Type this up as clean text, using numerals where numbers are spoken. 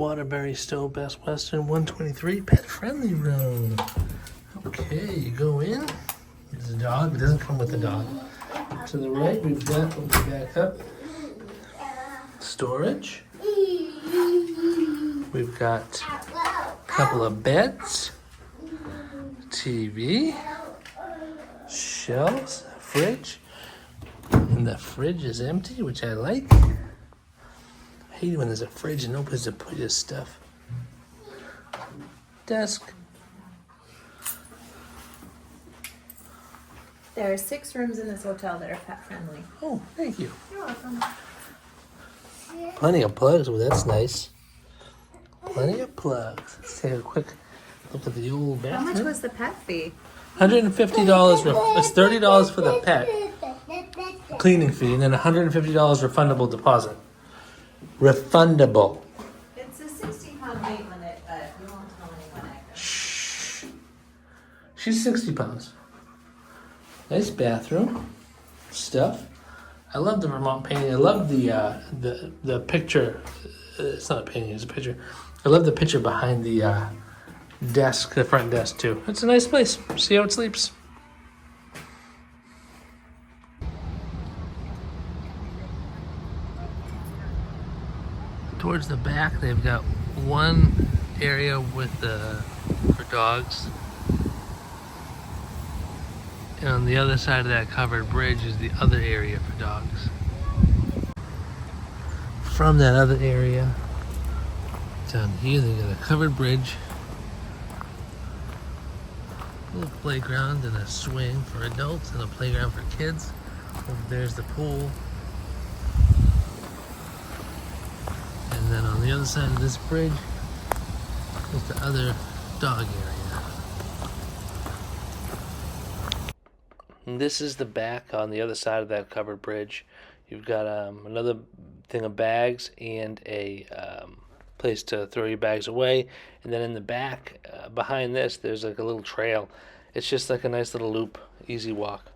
Waterbury Stowe, Best Western, 123, pet friendly room. Okay, you go in. There's a dog. It doesn't come with a dog. To the right, we've got, back up, storage. We've got a couple of beds, TV, shelves, fridge. And the fridge is empty, which I like. I hate when there's a fridge and no place to put your stuff. Desk. There are 6 rooms in this hotel that are pet friendly. Oh, thank you. You're welcome. Plenty of plugs. Oh, that's nice. Plenty of plugs. Let's take a quick look at the old bathroom. How much was the pet fee? $150. It's $30 for the pet cleaning fee, and then $150 refundable deposit. Refundable. It's a 60-pound weight limit, but we won't tell anyone. Shh. She's 60 pounds. Nice bathroom stuff. I love the Vermont painting. I love the picture. It's not a painting, it's a picture. I love the picture behind the desk, the front desk too. It's a nice place. See how it sleeps. Towards the back, they've got one area with for dogs. And on the other side of that covered bridge is the other area for dogs. From that other area, down here they got a covered bridge, a little playground and a swing for adults and a playground for kids. Over there's the pool. And then on the other side of this bridge is the other dog area. And this is the back on the other side of that covered bridge. You've got another thing of bags and a place to throw your bags away. And then in the back, behind this, there's like a little trail. It's just like a nice little loop, easy walk.